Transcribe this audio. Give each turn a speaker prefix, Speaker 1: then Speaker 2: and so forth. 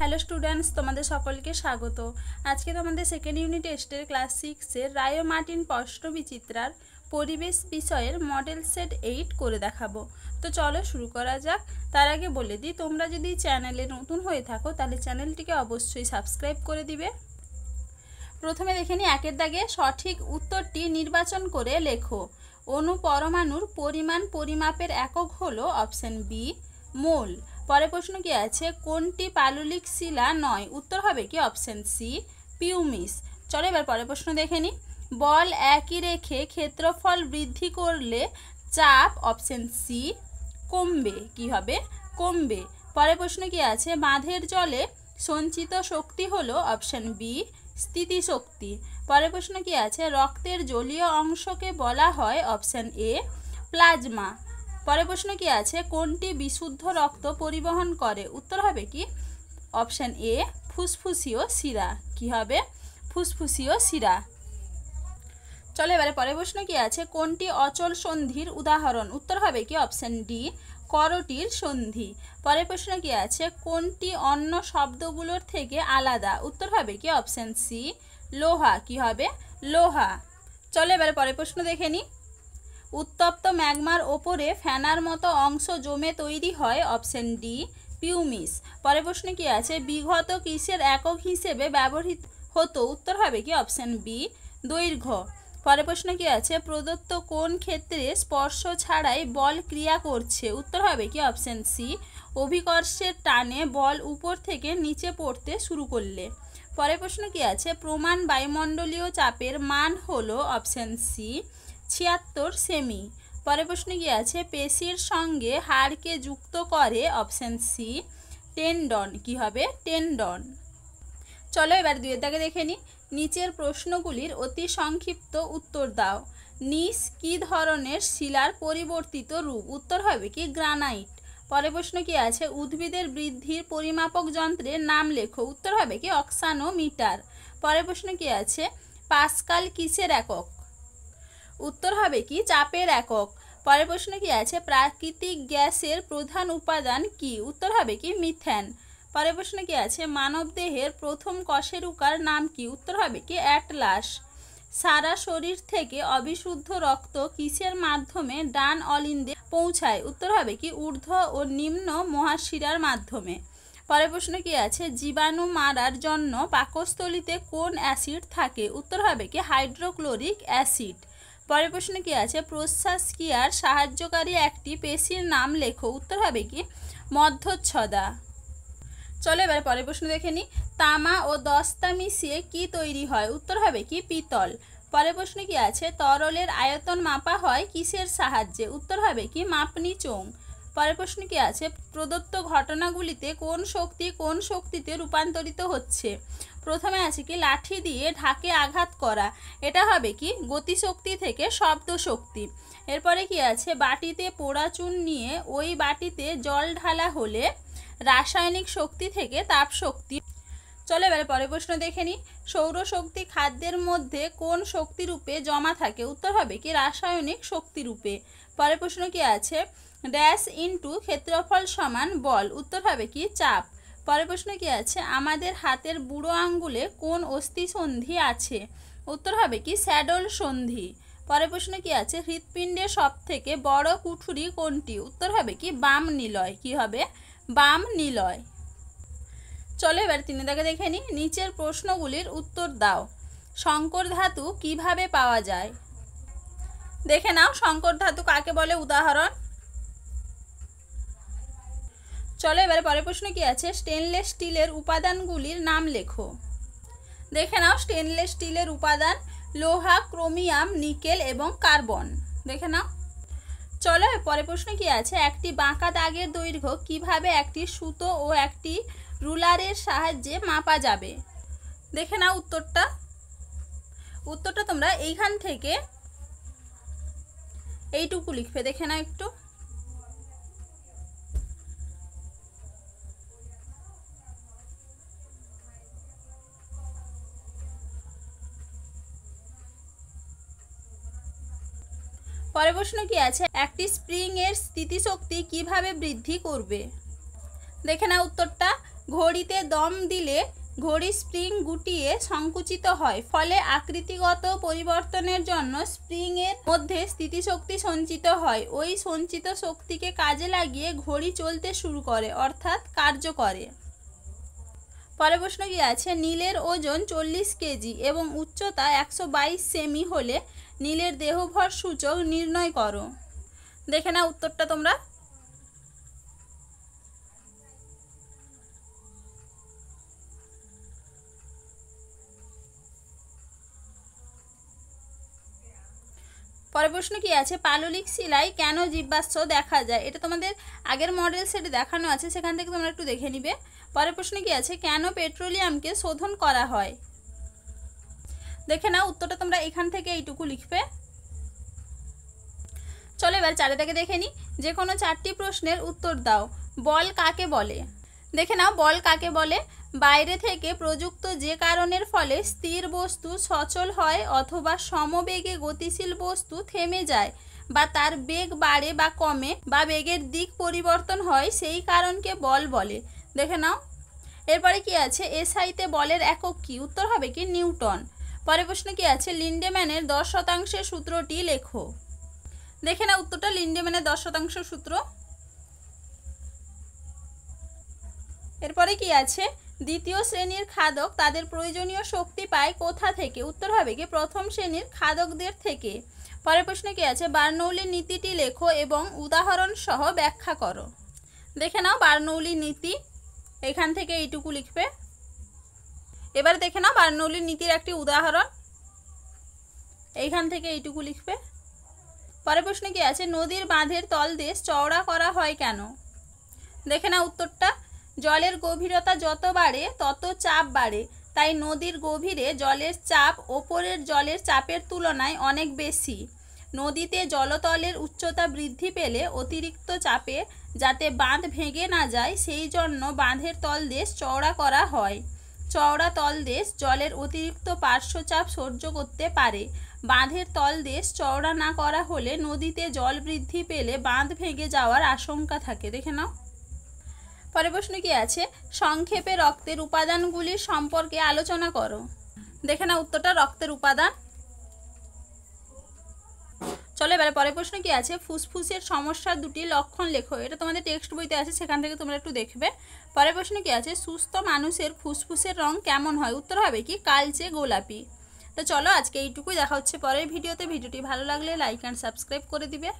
Speaker 1: Hello students, তোমাদের সকলকে স্বাগত। আজকে তোমাদের সেকেন্ড ইউনিট টেস্টের ক্লাস 6-এর রায় মার্টিন প্রশ্নবিচিত্রার পরিবেশ বিষয়ের মডেল সেট 8 করে দেখাবো। তো চলো শুরু করা যাক। তার আগে বলে দিই, তোমরা যদি চ্যানেলে নতুন হয়ে থাকো তাহলে চ্যানেলটিকে অবশ্যই সাবস্ক্রাইব করে দিবে। প্রথমে দেখে নিই, একের দাগে সঠিক উত্তরটি নির্বাচন করে লেখো। অণু পরমাণুর পরিমাণ পরিমাপের একক হলো অপশন বি মোল। পরে প্রশ্ন কি আছে, কোনটি পাললিক শিলা নয়? উত্তর হবে কি অপশন সি পিউমিস। চলো এবার পরের প্রশ্ন দেখে নিই, বল একই রেখে ক্ষেত্রফল বৃদ্ধি করলে চাপ অপশন সি কমবে। কি হবে? কমবে। পরের প্রশ্ন কি আছে, বাঁধের জলে সঞ্চিত শক্তি হলো অপশন বি স্থিতিশক্তি। পরের প্রশ্ন কি আছে, রক্তের জলীয় অংশকে বলা হয় অপশন এ প্লাজমা। পরের প্রশ্ন কি আছে, কোনটি বিশুদ্ধ রক্ত পরিবহন করে? উত্তর হবে কি অপশন এ ফুসফুসীয় শিরা। কি হবে? ফুসফুসীয় শিরা। চলো এবারে পরের প্রশ্ন কি আছে, কোনটি অচল সন্ধির উদাহরণ? উত্তর হবে কি অপশন ডি করটির সন্ধি। পরের প্রশ্ন কি আছে, কোনটি অন্য শব্দগুলোর থেকে আলাদা? উত্তর হবে কি অপশন সি লোহা। কি হবে? লোহা। চলো এবারে পরের প্রশ্ন দেখে নিই, উত্তপ্ত ম্যাগমার ওপরে ফ্যানার মতো অংশ জমে তৈরি হয় অপশন ডি পিউমিস। পরের প্রশ্ন কি আছে, বিঘত কিসের একক হিসেবে ব্যবহৃত হতো? উত্তর হবে কি অপশন বি দৈর্ঘ্য। পরের প্রশ্ন কি আছে, প্রদত্ত কোন ক্ষেত্রে স্পর্শ ছাড়াই বল ক্রিয়া করছে? উত্তর হবে কি অপশন সি অভিকর্ষের টানে বল উপর থেকে নিচে পড়তে শুরু করলে। পরের প্রশ্ন কি আছে, প্রমাণ বায়ুমণ্ডলীয় চাপের মান হলো অপশন সি 76 সেমি। পরের প্রশ্ন কি আছে, পেশির সঙ্গে হাড়কে যুক্ত করে অপশন সি টেন্ডন। কি হবে? টেন্ডন। চলো এবার দুয়ের দাগে দেখে নিই, নিচের প্রশ্নগুলির অতি সংক্ষিপ্ত উত্তর দাও। নিস কি ধরনের শিলার পরিবর্তিত রূপ? উত্তর হবে কি গ্রানাইট। পরের প্রশ্ন কি আছে, উদ্ভিদের বৃদ্ধির পরিমাপক যন্ত্রের নাম লেখো? উত্তর হবে কি অক্সানোমিটার। পরের প্রশ্ন কি আছে, পাস্কাল কিসের একক? উত্তর হবে কি চাপের একক। পরের প্রশ্ন কি আছে, প্রাকৃতিক গ্যাসের প্রধান উপাদান কি? উত্তর হবে কি মিথেন। পরের প্রশ্ন কি আছে, মানবদেহের প্রথম কশেরুকার নাম কি? উত্তর হবে কি অ্যাটলাস। সারা শরীর থেকে অবিশুদ্ধ রক্ত কিসের মাধ্যমে ডান অলিন্দে পৌঁছায়? উত্তর হবে কি ঊর্ধ্ব ও নিম্ন মহাশিরার মাধ্যমে। পরের প্রশ্ন কি আছে, জীবাণু মারার জন্য পাকস্থলীতে কোন অ্যাসিড থাকে? উত্তর হবে কি হাইড্রোক্লোরিক অ্যাসিড। পরের প্রশ্ন কি আছে, প্রশ্বাস ক্রিয়ার সাহায্যকারী একটি পেশির নাম লেখো? উত্তর হবে কি মধ্যচ্ছদা। চলো এবার পরের প্রশ্ন দেখে নিই, তামা ও দস্তা মিশিয়ে কি তৈরি হয়? উত্তর হবে কি পিতল। পরের প্রশ্ন কি আছে, তরলের আয়তন মাপা হয় কিসের সাহায্যে? উত্তর হবে কি মাপনি চোঙ। পরের প্রশ্ন কি আছে, প্রদত্ত ঘটনাগুলিতে কোন শক্তি কোন শক্তিতে রূপান্তরিত হচ্ছে? প্রথমে আছে কি লাঠি দিয়ে ঢাকে আঘাত করা, এটা হবে কি গতিশক্তি থেকে শব্দ শক্তি। এরপরে কি আছে, বাটিতে পোড়া চুন নিয়ে ওই বাটিতে জল ঢালা হলে রাসায়নিক শক্তি থেকে তাপ শক্তি। চলো এবারে পরের প্রশ্ন দেখে নিই, সৌরশক্তি খাদ্যের মধ্যে কোন শক্তিরূপে জমা থাকে? উত্তর হবে কি রাসায়নিক শক্তিরূপে। পরের প্রশ্ন কি আছে, ড্যাশ ইন্টু ক্ষেত্রফল সমান বল? উত্তর হবে কি চাপ। পরের প্রশ্ন কি আছে, আমাদের হাতের বুড়ো আঙ্গুলে কোন অস্থিসন্ধি আছে? উত্তর হবে কি স্যাডল সন্ধি। পরের প্রশ্ন কি আছে, হৃৎপিণ্ডের সব থেকে বড় কুঠুরি কোনটি? উত্তর হবে কি বাম নিলয়। কি হবে? বাম নিলয়। চলো এবার তিনে দাগে দেখে নিই, নিচের প্রশ্নগুলির উত্তর দাও। সংকর ধাতু কিভাবে পাওয়া যায়? দেখে নাও সংকর ধাতু কাকে বলে, উদাহরণ। চলো এবারে পরের প্রশ্ন কি আছে, স্টেনলেস স্টিলের উপাদানগুলির নাম লেখো। দেখে নাও স্টেনলেস স্টিলের উপাদান লোহা, ক্রোমিয়াম, নিকেল এবং কার্বন। দেখে নাও। চলো পরের প্রশ্ন কি আছে, একটি বাঁকা দাগের দৈর্ঘ্য কিভাবে একটি সুতো ও একটি রুলারের সাহায্যে মাপা যাবে? দেখে নাও উত্তরটা। উত্তরটা তোমরা এইখান থেকে এইটুকু লিখবে। দেখে নাও একটু। পরের প্রশ্ন কি আছে, একটি স্প্রিং এর স্থিতিশক্তি কিভাবে বৃদ্ধি করবে? দেখে নাও উত্তরটা, ঘড়িতে দম দিলে ঘড়ি স্প্রিং গুটিয়ে সংকুচিত হয়, ফলে আকৃতিগত পরিবর্তনের জন্য স্প্রিংয়ের মধ্যে স্থিতিশক্তি সঞ্চিত হয়। ওই সঞ্চিত শক্তিকে কাজে লাগিয়ে ঘড়ি চলতে শুরু করে, অর্থাৎ কার্য করে। পরের প্রশ্ন কি আছে, নীলের ওজন 40 কেজি এবং উচ্চতা 122 সেমি হলে নীলের দেহভর সূচক নির্ণয় করো। দেখে নাও উত্তরটা তোমরা। পরের প্রশ্ন কি আছে, পাললিক শিলায় কেন জীবাশ্ম দেখা যায়? এটা তোমাদের আগের মডেল সেটে দেখানো আছে, সেখান থেকে তোমরা একটু দেখে নিবে। পরের প্রশ্ন কি আছে, কেন পেট্রোলিয়ামকে শোধন করা হয়? দেখে নাও উত্তরটা তোমরা এখান থেকে এইটুকু লিখবে। চলো এবার চারিটাকে দেখে নিই। যে কোনো 4টি প্রশ্নের উত্তর দাও। বল কাকে বলে? দেখে নাও বল কাকে বলে। বাইরে থেকে প্রযুক্ত যে কারণের ফলে স্থির বস্তু সচল হয় অথবা সমবেগে গতিশীল বস্তু থেমে যায় বা তার বেগ বাড়ে বা কমে বা বেগের দিক পরিবর্তন হয়, সেই কারণকে বল বলে। দেখে নাও। এরপরে কি আছে, এসআইতে বলের একক কি? উত্তর হবে কি নিউটন। পরের প্রশ্ন কি আছে, লিন্ডেম্যানের 10% সূত্রটি লেখো। দেখে নাও উত্তরটা, লিন্ডেম্যানের 10% সূত্র। এরপরে কি আছে, দ্বিতীয় শ্রেণীর খাদক তাদের প্রয়োজনীয় শক্তি পায় কোথা থেকে? উত্তর হবে কি প্রথম শ্রেণীর খাদকদের থেকে। পরের প্রশ্ন কি আছে, বার্নৌলির নীতিটি লেখো এবং উদাহরণ সহ ব্যাখ্যা করো। দেখে নাও বার্নৌলির নীতি, এখান থেকে এইটুকু লিখবে। এবার দেখে নাও বার্নৌলির নীতির একটি উদাহরণ, এইখান থেকে এইটুকু লিখবে। পরের প্রশ্ন কি আছে, নদীর বাঁধের তলদেশ চওড়া করা হয় কেন? দেখে নাও উত্তরটা, জলের গভীরতা যত বাড়ে তত চাপ বাড়ে, তাই নদীর গভীরে জলের চাপ ওপরের জলের চাপের তুলনায় অনেক বেশি। নদীতে জলতলের উচ্চতা বৃদ্ধি পেলে অতিরিক্ত চাপে যাতে বাঁধ ভেঙে না যায়, সেই জন্য বাঁধের তলদেশ চওড়া করা হয়। চওড়া তলদেশ জলের অতিরিক্ত পার্শ্বচাপ সহ্য করতে পারে। বাঁধের তলদেশ চওড়া না করা হলে নদীতে জল বৃদ্ধি পেলে বাঁধ ভেঙে যাওয়ার আশঙ্কা থাকে। দেখে নাও। পরের প্রশ্ন কি আছে, সংক্ষেপে রক্তের উপাদানগুলির সম্পর্কে আলোচনা করো। দেখে নাও উত্তরটা, রক্তের উপাদান। চলো এবারে পরের প্রশ্ন কি আছে, ফুসফুসের সমস্যার দুটি লক্ষণ লেখো। এটা তোমাদের টেক্সট বইতে আছে, সেখান থেকে তোমরা একটু দেখবে। পরের প্রশ্ন কি আছে, সুস্থ মানুষের ফুসফুসের রং কেমন হয়? উত্তর হবে কি কালচে গোলাপি। তো চলো আজকে এইটুকুই, দেখা হচ্ছে পরের ভিডিওতে। ভিডিওটি ভালো লাগলে লাইক অ্যান্ড সাবস্ক্রাইব করে দিবে।